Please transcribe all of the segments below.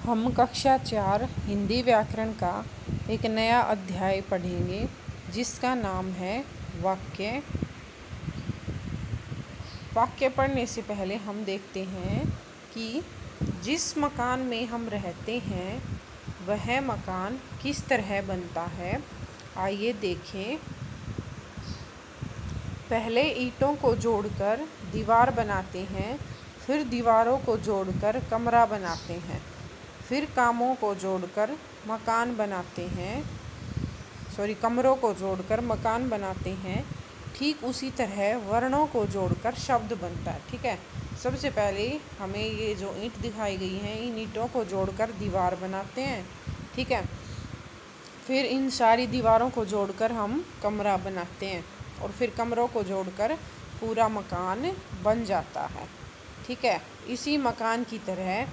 हम कक्षा 4 हिंदी व्याकरण का एक नया अध्याय पढ़ेंगे जिसका नाम है वाक्य। वाक्य पढ़ने से पहले हम देखते हैं कि जिस मकान में हम रहते हैं वह मकान किस तरह बनता है। आइए देखें। पहले ईंटों को जोड़कर दीवार बनाते हैं, फिर दीवारों को जोड़कर कमरा बनाते हैं, फिर कामों को जोड़कर मकान बनाते हैं कमरों को जोड़कर मकान बनाते हैं। ठीक उसी तरह वर्णों को जोड़कर शब्द बनता है। ठीक है, सबसे पहले हमें ये जो ईंट दिखाई गई हैं, इन ईंटों को जोड़कर दीवार बनाते हैं। ठीक है, फिर इन सारी दीवारों को जोड़कर हम कमरा बनाते हैं और फिर कमरों को जोड़कर पूरा मकान बन जाता है। ठीक है, इसी मकान की तरह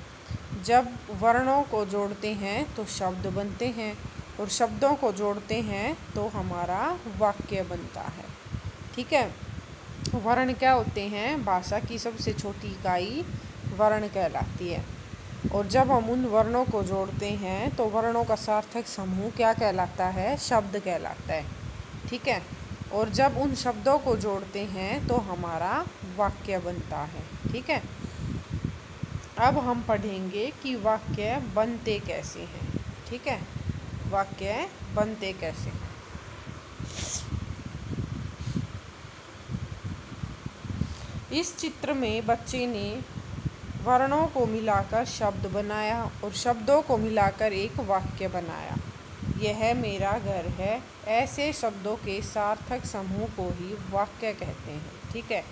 जब वर्णों को जोड़ते हैं तो शब्द बनते हैं और शब्दों को जोड़ते हैं तो हमारा वाक्य बनता है। ठीक है, वर्ण क्या होते हैं? भाषा की सबसे छोटी इकाई वर्ण कहलाती है। और जब हम उन वर्णों को जोड़ते हैं तो वर्णों का सार्थक समूह क्या कहलाता है? शब्द कहलाता है। ठीक है, और जब उन शब्दों को जोड़ते हैं तो हमारा वाक्य बनता है। ठीक है, अब हम पढ़ेंगे कि वाक्य बनते कैसे हैं। ठीक है, वाक्य बनते कैसे हैं। इस चित्र में बच्चे ने वर्णों को मिलाकर शब्द बनाया और शब्दों को मिलाकर एक वाक्य बनाया। यह मेरा घर है। ऐसे शब्दों के सार्थक समूह को ही वाक्य कहते हैं। ठीक है,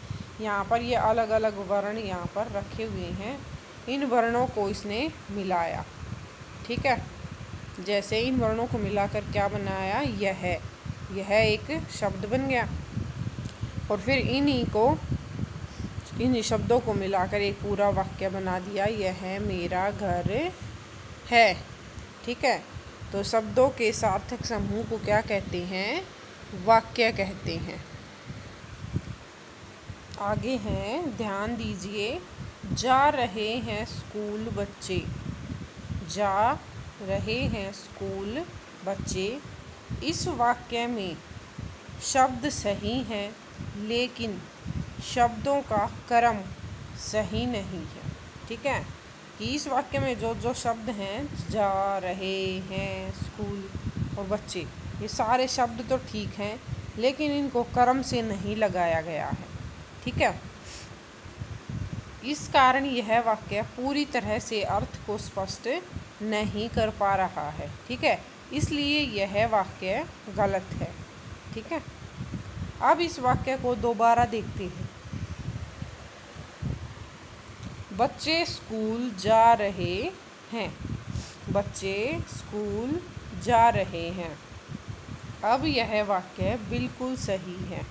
यहाँ पर ये अलग अलग वर्ण यहाँ पर रखे हुए हैं। इन वर्णों को इसने मिलाया। ठीक है, जैसे इन वर्णों को मिलाकर क्या बनाया? यह एक शब्द बन गया और फिर इन शब्दों को मिलाकर एक पूरा वाक्य बना दिया। यह मेरा घर है। ठीक है, तो शब्दों के सार्थक समूह को क्या कहते हैं? वाक्य कहते हैं। आगे हैं, ध्यान दीजिए। जा रहे हैं स्कूल बच्चे। जा रहे हैं स्कूल बच्चे। इस वाक्य में शब्द सही हैं, लेकिन शब्दों का क्रम सही नहीं है। ठीक है, कि इस वाक्य में जो शब्द हैं, जा रहे हैं स्कूल और बच्चे, ये सारे शब्द तो ठीक हैं लेकिन इनको क्रम से नहीं लगाया गया है। ठीक है, इस कारण यह वाक्य पूरी तरह से अर्थ को स्पष्ट नहीं कर पा रहा है। ठीक है, इसलिए यह वाक्य गलत है। ठीक है, अब इस वाक्य को दोबारा देखते हैं। बच्चे स्कूल जा रहे हैं। बच्चे स्कूल जा रहे हैं। अब यह वाक्य बिल्कुल सही है।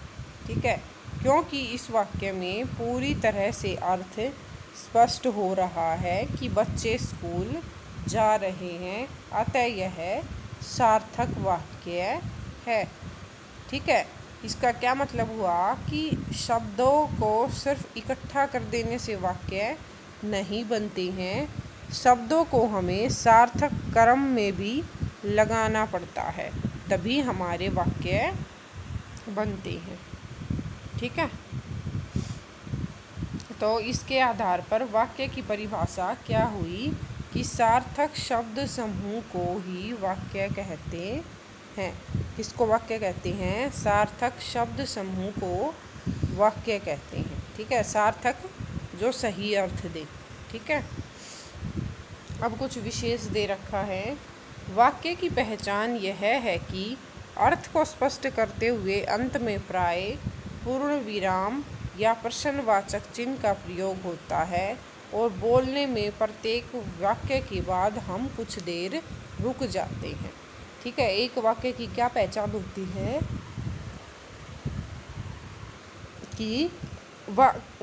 ठीक है, क्योंकि इस वाक्य में पूरी तरह से अर्थ स्पष्ट हो रहा है कि बच्चे स्कूल जा रहे हैं, अतः यह सार्थक वाक्य है। ठीक है, इसका क्या मतलब हुआ कि शब्दों को सिर्फ इकट्ठा कर देने से वाक्य नहीं बनते हैं, शब्दों को हमें सार्थक क्रम में भी लगाना पड़ता है, तभी हमारे वाक्य बनते हैं। ठीक है, तो इसके आधार पर वाक्य की परिभाषा क्या हुई कि सार्थक शब्द समूह को ही वाक्य कहते हैं। किसको वाक्य कहते हैं? सार्थक शब्द समूह को वाक्य कहते हैं। ठीक है, सार्थक जो सही अर्थ दे। ठीक है, अब कुछ विशेष दे रखा है। वाक्य की पहचान यह है कि अर्थ को स्पष्ट करते हुए अंत में प्राय पूर्ण विराम या प्रश्नवाचक चिन्ह का प्रयोग होता है और बोलने में प्रत्येक वाक्य के बाद हम कुछ देर रुक जाते हैं। ठीक है, एक वाक्य की क्या पहचान होती है कि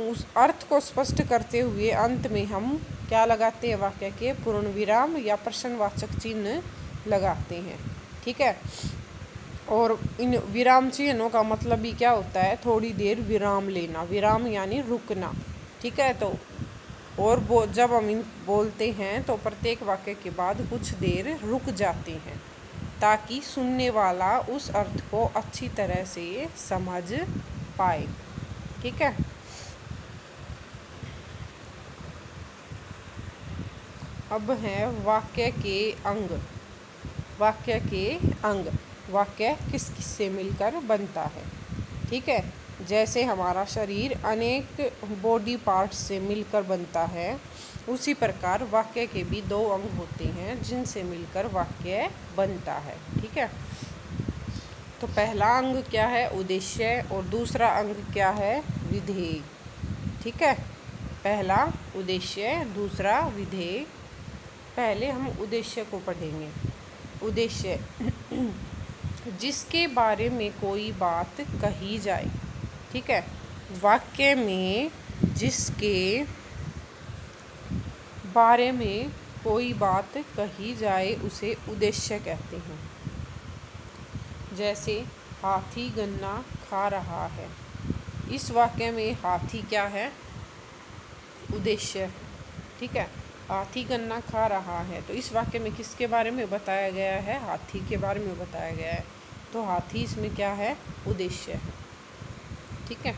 उस अर्थ को स्पष्ट करते हुए अंत में हम क्या लगाते हैं? वाक्य के पूर्ण विराम या प्रश्नवाचक चिन्ह लगाते हैं। ठीक है, और इन विराम चिन्हों का मतलब भी क्या होता है? थोड़ी देर विराम लेना। विराम यानी रुकना। ठीक है, तो और जब हम बोलते हैं तो प्रत्येक वाक्य के बाद कुछ देर रुक जाते हैं ताकि सुनने वाला उस अर्थ को अच्छी तरह से समझ पाए। ठीक है। अब है वाक्य के अंग। वाक्य के अंग, वाक्य किस किस से मिलकर बनता है। ठीक है। जैसे हमारा शरीर अनेक बॉडी पार्ट्स से मिलकर बनता है, उसी प्रकार वाक्य के भी दो अंग होते हैं जिनसे मिलकर वाक्य बनता है। ठीक है। तो पहला अंग क्या है? उद्देश्य। और दूसरा अंग क्या है? विधेय। ठीक है। पहला उद्देश्य, दूसरा विधेय। पहले हम उद्देश्य को पढ़ेंगे। उद्देश्य जिसके बारे में कोई बात कही जाए। ठीक है। वाक्य में जिसके बारे में कोई बात कही जाए उसे उद्देश्य कहते हैं। जैसे हाथी गन्ना खा रहा है। इस वाक्य में हाथी क्या है? उद्देश्य। ठीक है। हाथी गन्ना खा रहा है, तो इस वाक्य में किसके बारे में बताया गया है? हाथी के बारे में बताया गया है, तो हाथी इसमें क्या है? उद्देश्य है। ठीक है।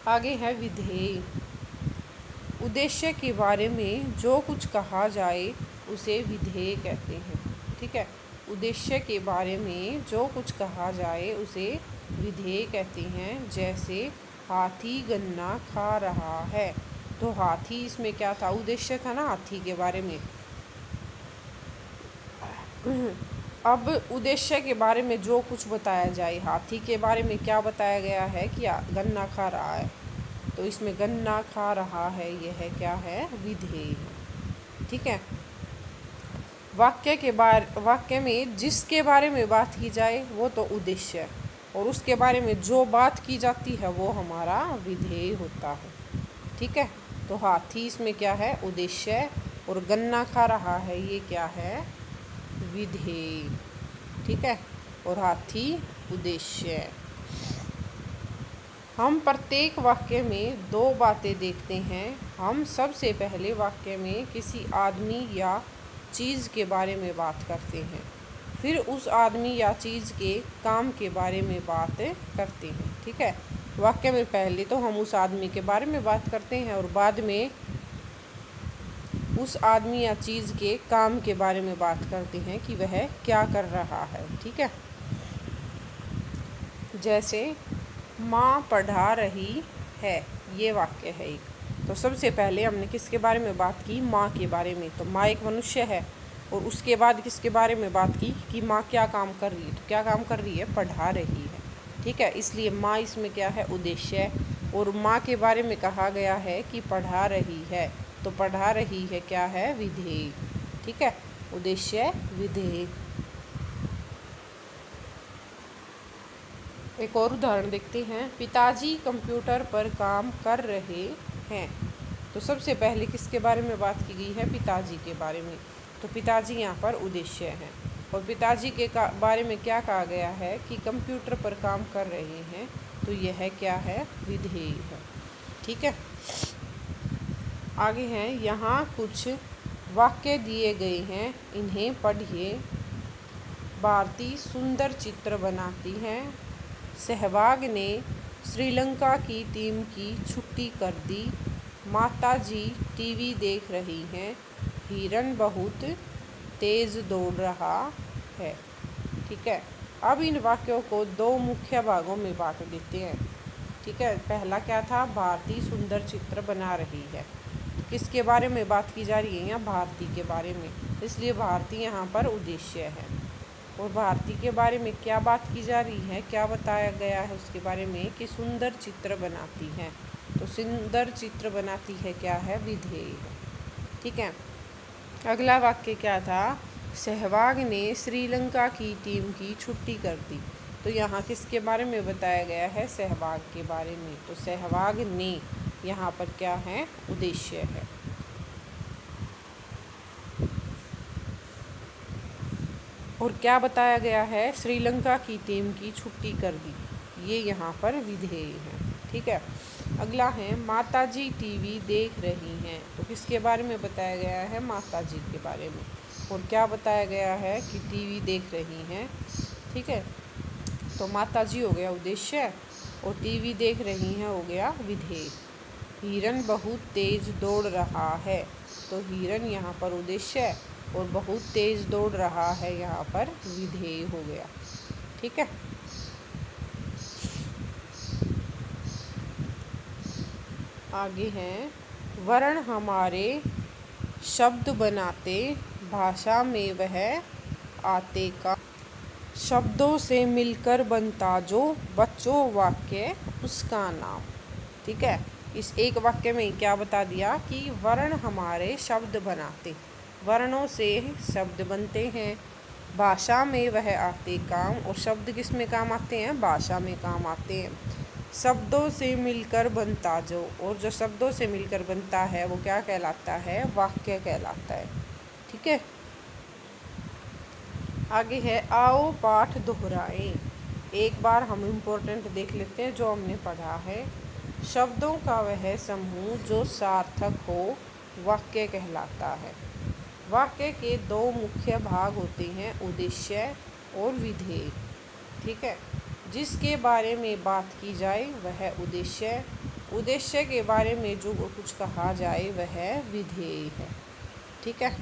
आगे है विधेय। उद्देश्य के बारे में जो कुछ कहा जाए उसे विधेय कहते हैं। ठीक है। उद्देश्य के बारे में जो कुछ कहा जाए उसे विधेय कहते हैं। जैसे हाथी गन्ना खा रहा है, तो हाथी इसमें क्या था? उद्देश्य था ना हाथी के बारे में। अब उद्देश्य के बारे में जो कुछ बताया जाए, हाथी के बारे में क्या बताया गया है कि गन्ना खा रहा है, तो इसमें गन्ना खा रहा है यह क्या है? विधेय। ठीक है। वाक्य में जिसके बारे में बात की जाए वो तो उद्देश्य, और उसके बारे में जो बात की जाती है वो हमारा विधेय होता है। ठीक है। तो हाथी इसमें क्या है? उद्देश्य, और गन्ना खा रहा है ये क्या है? विधेय। ठीक है। और हाथी उद्देश्य। हम प्रत्येक वाक्य में दो बातें देखते हैं। हम सबसे पहले वाक्य में किसी आदमी या चीज़ के बारे में बात करते हैं, फिर उस आदमी या चीज़ के काम के बारे में बात करते हैं। ठीक है। वाक्य में पहले तो हम उस आदमी के बारे में बात करते हैं और बाद में उस आदमी या चीज़ के काम के बारे में बात करते हैं कि वह क्या कर रहा है। ठीक है। जैसे माँ पढ़ा रही है, ये वाक्य है एक। तो सबसे पहले हमने किसके बारे में बात की? माँ के बारे में। तो माँ एक मनुष्य है, और उसके बाद किसके बारे में बात की कि माँ क्या काम कर रही है? तो क्या काम कर रही है? पढ़ा रही है। ठीक है। इसलिए माँ इसमें क्या है? उद्देश्य। और माँ के बारे में कहा गया है कि पढ़ा रही है, तो पढ़ा रही है क्या है? विधेय। ठीक है। उद्देश्य, विधेय। एक और उदाहरण देखते हैं। पिताजी कंप्यूटर पर काम कर रहे हैं। तो सबसे पहले किसके बारे में बात की गई है? पिताजी के बारे में। तो पिताजी यहाँ पर उद्देश्य है, और पिताजी के बारे में क्या कहा गया है कि कंप्यूटर पर काम कर रहे हैं, तो यह क्या है? विधेय है। ठीक है। आगे हैं, यहाँ कुछ वाक्य दिए गए हैं, इन्हें पढ़िए। भारती सुंदर चित्र बनाती है। सहवाग ने श्रीलंका की टीम की छुट्टी कर दी। माताजी टीवी देख रही हैं। हिरन बहुत तेज़ दौड़ रहा है। ठीक है। अब इन वाक्यों को दो मुख्य भागों में बांट देते हैं। ठीक है। पहला क्या था? भारती सुंदर चित्र बना रही है। किसके बारे में बात की जा रही है? यहाँ भारती के बारे में, इसलिए भारती यहाँ पर उद्देश्य है। और भारती के बारे में क्या बात की जा रही है? क्या बताया गया है उसके बारे में? कि सुंदर चित्र बनाती है। तो सुंदर चित्र बनाती है क्या है? विधेय। ठीक है। अगला वाक्य क्या था? सहवाग ने श्रीलंका की टीम की छुट्टी कर दी। तो यहाँ किसके बारे में बताया गया है? सहवाग के बारे में। तो सहवाग ने यहाँ पर क्या है? उद्देश्य है। और क्या बताया गया है? श्रीलंका की टीम की छुट्टी कर दी, ये यहाँ पर विधेय है। ठीक है। अगला है माताजी टीवी देख रही हैं। तो किसके बारे में बताया गया है? माताजी के बारे में। और क्या बताया गया है? कि टीवी देख रही हैं। ठीक है, तो माताजी हो गया उद्देश्य और टीवी देख रही हैं हो गया विधेय। हिरन बहुत तेज दौड़ रहा है। तो हिरन यहाँ पर उद्देश्य और बहुत तेज दौड़ रहा है यहाँ पर विधेय हो गया। ठीक है, आगे हैं वर्ण हमारे शब्द बनाते, भाषा में वह आते का। शब्दों से मिलकर बनता जो बच्चों वाक्य उसका नाम। ठीक है, इस एक वाक्य में क्या बता दिया कि वर्ण हमारे शब्द बनाते, वर्णों से शब्द बनते हैं, भाषा में वह आते काम। और शब्द किस में काम आते हैं? भाषा में काम आते हैं। शब्दों से मिलकर बनता जो, और जो शब्दों से मिलकर बनता है वो क्या कहलाता है? वाक्य कहलाता है। ठीक है, आगे है आओ पाठ दोहराएं। एक बार हम इम्पोर्टेंट देख लेते हैं जो हमने पढ़ा है। शब्दों का वह समूह जो सार्थक हो वाक्य कहलाता है। वाक्य के दो मुख्य भाग होते हैं, उद्देश्य और विधेय। ठीक है, जिसके बारे में बात की जाए वह उद्देश्य, उद्देश्य के बारे में जो कुछ कहा जाए वह विधेय है। ठीक है।